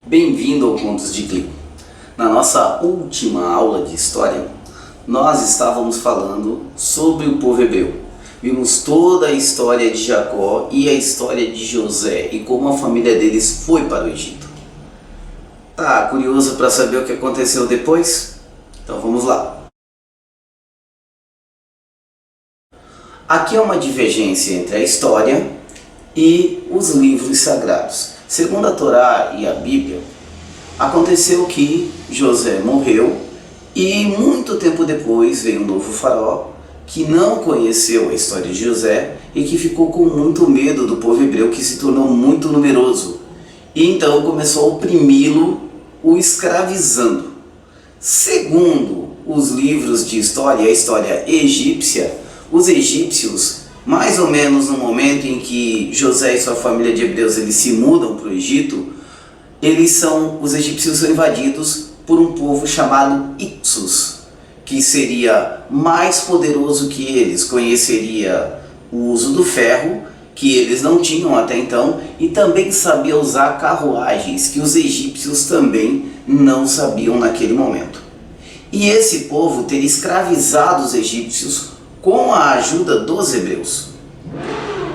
Bem-vindo ao Contos de Clio. Na nossa última aula de história, nós estávamos falando sobre o povo hebreu. Vimos toda a história de Jacó e a história de José e como a família deles foi para o Egito. Tá curioso para saber o que aconteceu depois? Então vamos lá. Aqui é uma divergência entre a história e os livros sagrados. Segundo a Torá e a Bíblia, aconteceu que José morreu e muito tempo depois veio um novo faraó que não conheceu a história de José e que ficou com muito medo do povo hebreu, que se tornou muito numeroso. E então começou a oprimi-lo, o escravizando. Segundo os livros de história, a história egípcia, os egípcios, mais ou menos no momento em que José e sua família de hebreus eles se mudam para o Egito, os egípcios são invadidos por um povo chamado Hyksos, que seria mais poderoso que eles, conheceria o uso do ferro, que eles não tinham até então, e também sabia usar carruagens, que os egípcios também não sabiam naquele momento. E esse povo teria escravizado os egípcios com a ajuda dos hebreus.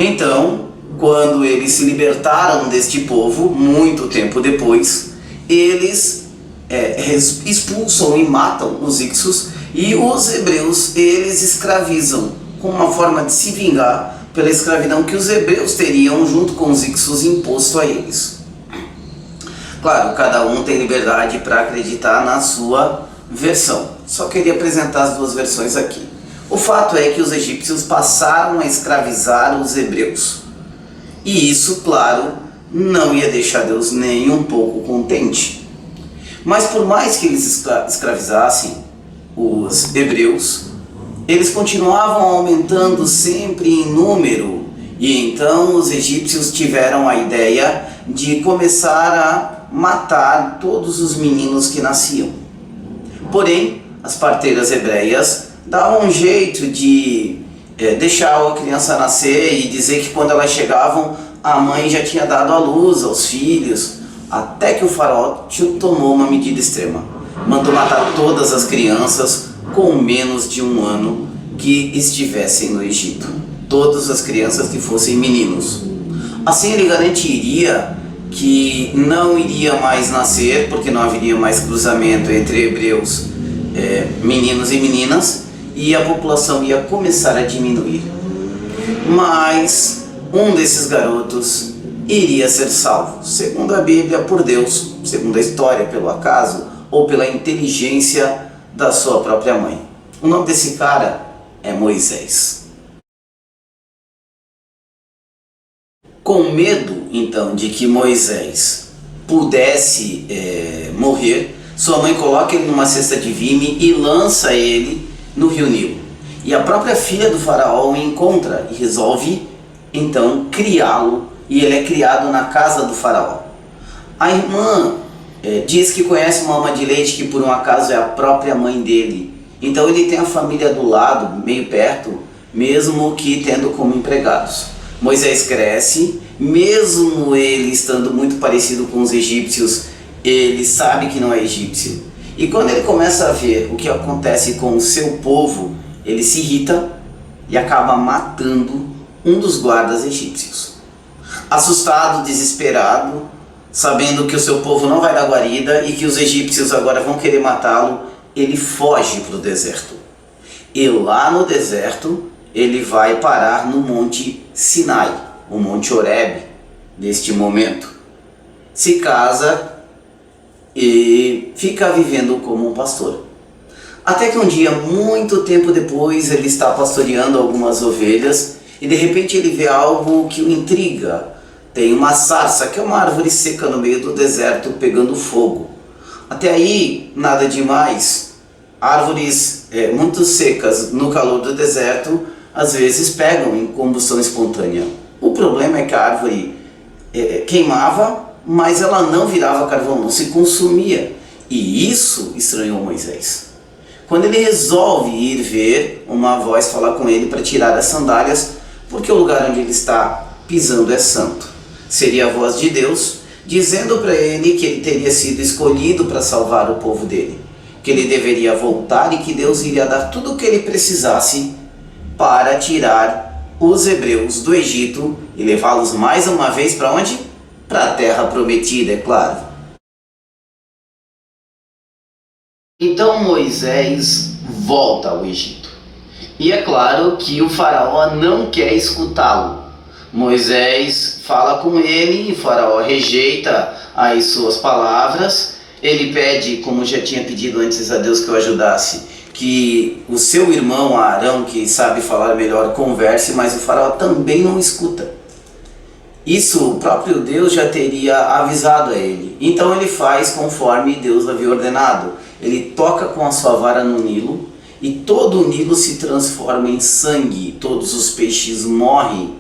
Então, quando eles se libertaram deste povo, muito tempo depois, eles expulsam e matam os Hyksos, e os hebreus eles escravizam, como uma forma de se vingar pela escravidão que os hebreus teriam junto com os Hyksos imposto a eles. Claro, cada um tem liberdade para acreditar na sua versão. Só queria apresentar as duas versões aqui. O fato é que os egípcios passaram a escravizar os hebreus. E isso, claro, não ia deixar Deus nem um pouco contente. Mas por mais que eles escravizassem os hebreus, eles continuavam aumentando sempre em número. E então os egípcios tiveram a ideia de começar a matar todos os meninos que nasciam. Porém, as parteiras hebreias davam um jeito de deixar a criança nascer e dizer que quando elas chegavam, a mãe já tinha dado à luz aos filhos, até que o faraó tomou uma medida extrema. Mandou matar todas as crianças com menos de um ano que estivessem no Egito. Todas as crianças que fossem meninos. Assim ele garantiria que não iria mais nascer, porque não haveria mais cruzamento entre hebreus, meninos e meninas, e a população ia começar a diminuir. Mas um desses garotos iria ser salvo, segundo a Bíblia, por Deus, segundo a história, pelo acaso ou pela inteligência da sua própria mãe. O nome desse cara é Moisés. Com medo, então, de que Moisés pudesse morrer, sua mãe coloca ele numa cesta de vime e lança ele no rio Nilo. E a própria filha do faraó o encontra e resolve então criá-lo, e ele é criado na casa do faraó. A irmã diz que conhece uma ama de leite que por um acaso é a própria mãe dele. Então ele tem a família do lado, meio perto, mesmo que tendo como empregados. Moisés cresce, mesmo ele estando muito parecido com os egípcios, ele sabe que não é egípcio. E quando ele começa a ver o que acontece com o seu povo, ele se irrita e acaba matando um dos guardas egípcios. Assustado, desesperado, sabendo que o seu povo não vai dar guarida e que os egípcios agora vão querer matá-lo, ele foge para o deserto. E lá no deserto, ele vai parar no Monte Sinai, o Monte Horebe, neste momento. Se casa e fica vivendo como um pastor. Até que um dia, muito tempo depois, ele está pastoreando algumas ovelhas e de repente ele vê algo que o intriga. Tem uma sarça, que é uma árvore seca no meio do deserto, pegando fogo. Até aí, nada demais. Árvores muito secas no calor do deserto, às vezes pegam em combustão espontânea. O problema é que a árvore queimava, mas ela não virava carvão, não se consumia. E isso estranhou Moisés. Quando ele resolve ir ver, uma voz falar com ele para tirar as sandálias, porque o lugar onde ele está pisando é santo. Seria a voz de Deus dizendo para ele que ele teria sido escolhido para salvar o povo dele, que ele deveria voltar e que Deus iria dar tudo o que ele precisasse para tirar os hebreus do Egito e levá-los mais uma vez para onde? Para a terra prometida, é claro. Então Moisés volta ao Egito. E é claro que o faraó não quer escutá-lo. Moisés fala com ele e o faraó rejeita as suas palavras. Ele pede, como já tinha pedido antes a Deus que o ajudasse, que o seu irmão Arão, que sabe falar melhor, converse, mas o faraó também não escuta. Isso o próprio Deus já teria avisado a ele. Então ele faz conforme Deus havia ordenado. Ele toca com a sua vara no Nilo e todo o Nilo se transforma em sangue, todos os peixes morrem.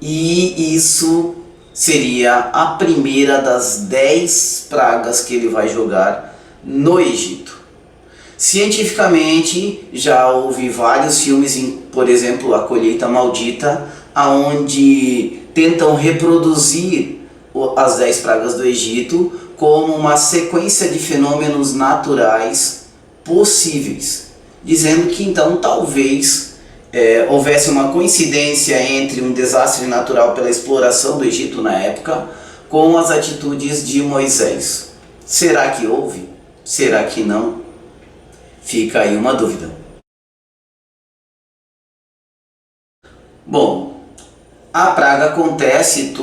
E isso seria a primeira das 10 pragas que ele vai jogar no Egito. Cientificamente, já houve vários filmes, por exemplo, A Colheita Maldita, onde tentam reproduzir as 10 pragas do Egito como uma sequência de fenômenos naturais possíveis, dizendo que então talvez houvesse uma coincidência entre um desastre natural pela exploração do Egito na época com as atitudes de Moisés. Será que houve? Será que não? Fica aí uma dúvida. Bom, a praga acontece,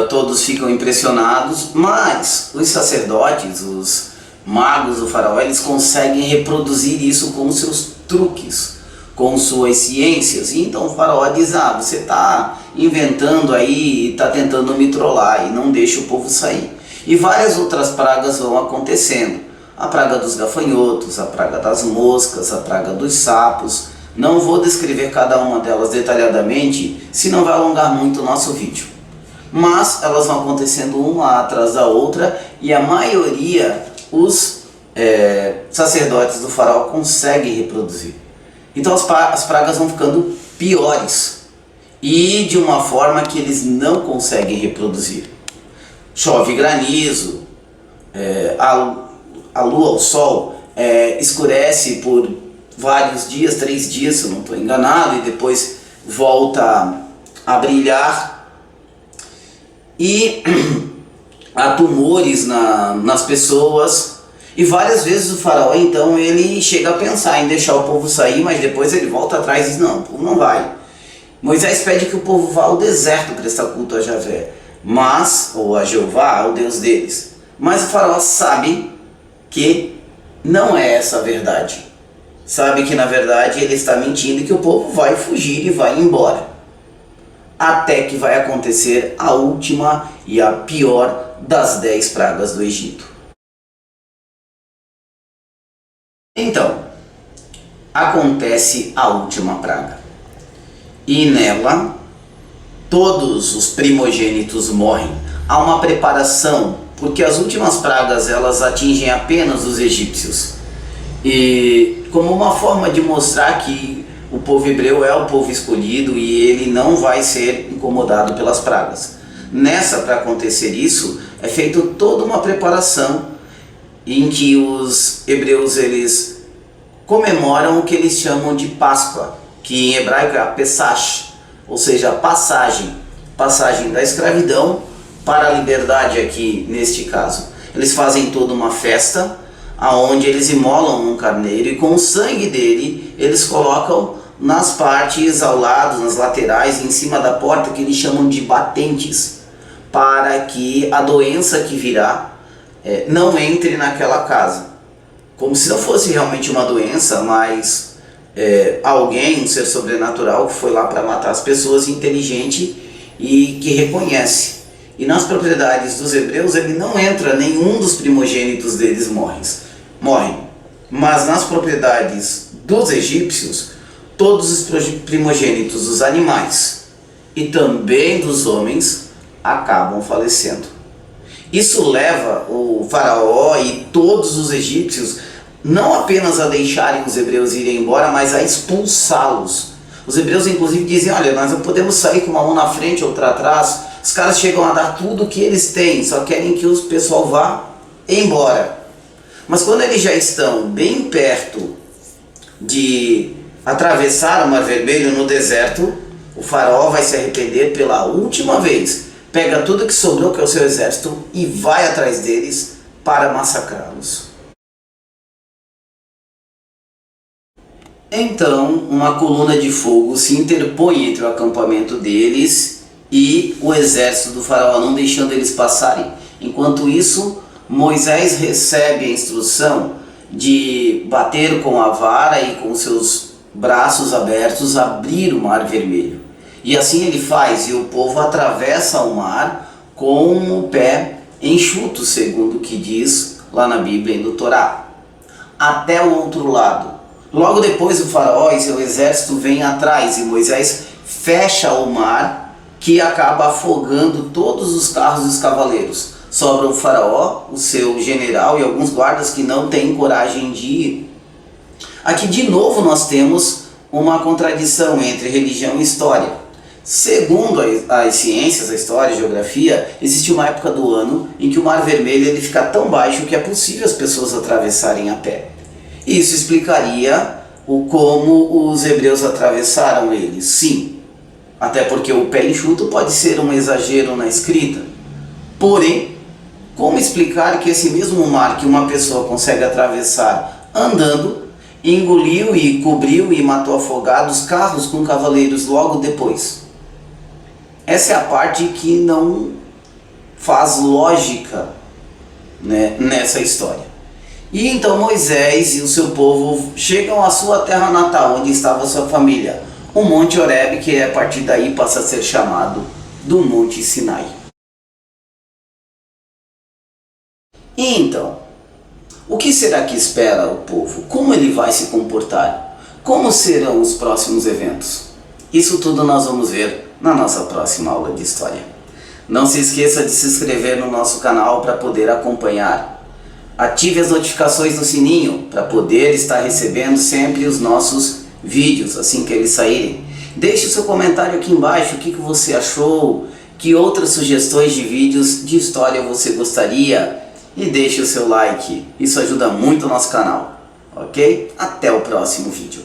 todos ficam impressionados, mas os sacerdotes, os magos do faraó, eles conseguem reproduzir isso com seus truques, com suas ciências. E então o faraó diz: você está inventando aí e está tentando me trollar e não deixa o povo sair. E várias outras pragas vão acontecendo. A praga dos gafanhotos, a praga das moscas, a praga dos sapos. Não vou descrever cada uma delas detalhadamente, senão vai alongar muito o nosso vídeo. Mas elas vão acontecendo uma atrás da outra e a maioria os sacerdotes do faraó conseguem reproduzir. Então as pragas vão ficando piores e de uma forma que eles não conseguem reproduzir. Chove granizo, a lua, o sol escurece por vários dias, 3 dias se eu não estou enganado, e depois volta a brilhar. E há tumores nas pessoas. E várias vezes o faraó então ele chega a pensar em deixar o povo sair, mas depois ele volta atrás e diz: não, o povo não vai. Moisés pede que o povo vá ao deserto prestar culto a Javé, ou a Jeová, o Deus deles. Mas o faraó sabe que não é essa a verdade. Sabe que na verdade ele está mentindo e que o povo vai fugir e vai embora. Até que vai acontecer a última e a pior das 10 pragas do Egito. Então, acontece a última praga. E nela, todos os primogênitos morrem. Há uma preparação, porque as últimas pragas elas atingem apenas os egípcios. E como uma forma de mostrar que o povo hebreu é o povo escolhido e ele não vai ser incomodado pelas pragas. Para acontecer isso, é feita toda uma preparação em que os hebreus eles comemoram o que eles chamam de Páscoa, que em hebraico é a Pesach, ou seja, a passagem da escravidão para a liberdade aqui neste caso. Eles fazem toda uma festa, aonde eles imolam um carneiro e com o sangue dele eles colocam nas partes ao lado, nas laterais, em cima da porta, que eles chamam de batentes, para que a doença que virá não entre naquela casa. Como se não fosse realmente uma doença, mas alguém, um ser sobrenatural, que foi lá para matar as pessoas, inteligente e que reconhece. E nas propriedades dos hebreus ele não entra, nenhum dos primogênitos deles morrem. Mas nas propriedades dos egípcios, todos os primogênitos dos animais e também dos homens acabam falecendo. Isso leva o faraó e todos os egípcios não apenas a deixarem os hebreus irem embora, mas a expulsá-los. Os hebreus inclusive dizem: olha, nós não podemos sair com uma mão na frente, outra atrás, Os caras chegam a dar tudo o que eles têm, só querem que o pessoal vá embora. Mas quando eles já estão bem perto de atravessar o Mar Vermelho no deserto, o faraó vai se arrepender pela última vez, pega tudo que sobrou, que é o seu exército, e vai atrás deles para massacrá-los. Então, uma coluna de fogo se interpõe entre o acampamento deles e o exército do faraó, não deixando eles passarem. Enquanto isso, Moisés recebe a instrução de bater com a vara e com seus braços abertos abrir o Mar Vermelho. E assim ele faz, e o povo atravessa o mar com o pé enxuto, segundo o que diz lá na Bíblia e no Torá, até o outro lado. Logo depois o faraó e seu exército vêm atrás e Moisés fecha o mar, que acaba afogando todos os carros e os cavaleiros. Sobra o faraó, o seu general e alguns guardas que não têm coragem de ir. Aqui de novo nós temos uma contradição entre religião e história. Segundo as ciências, a história, a geografia, existe uma época do ano em que o Mar Vermelho ele fica tão baixo que é possível as pessoas atravessarem a pé. Isso explicaria como os hebreus atravessaram ele, sim. Até porque o pé enxuto pode ser um exagero na escrita. Porém, como explicar que esse mesmo mar que uma pessoa consegue atravessar andando, engoliu e cobriu e matou afogados carros com cavaleiros logo depois? Essa é a parte que não faz lógica, né, nessa história. E então Moisés e o seu povo chegam à sua terra natal, onde estava sua família, o Monte Horebe, que a partir daí passa a ser chamado do Monte Sinai. E então, o que será que espera o povo? Como ele vai se comportar? Como serão os próximos eventos? Isso tudo nós vamos ver na nossa próxima aula de história. Não se esqueça de se inscrever no nosso canal para poder acompanhar. Ative as notificações no sininho para poder estar recebendo sempre os nossos vídeos assim que eles saírem. Deixe o seu comentário aqui embaixo, o que você achou, que outras sugestões de vídeos de história você gostaria, e deixe o seu like, isso ajuda muito o nosso canal, ok? Até o próximo vídeo.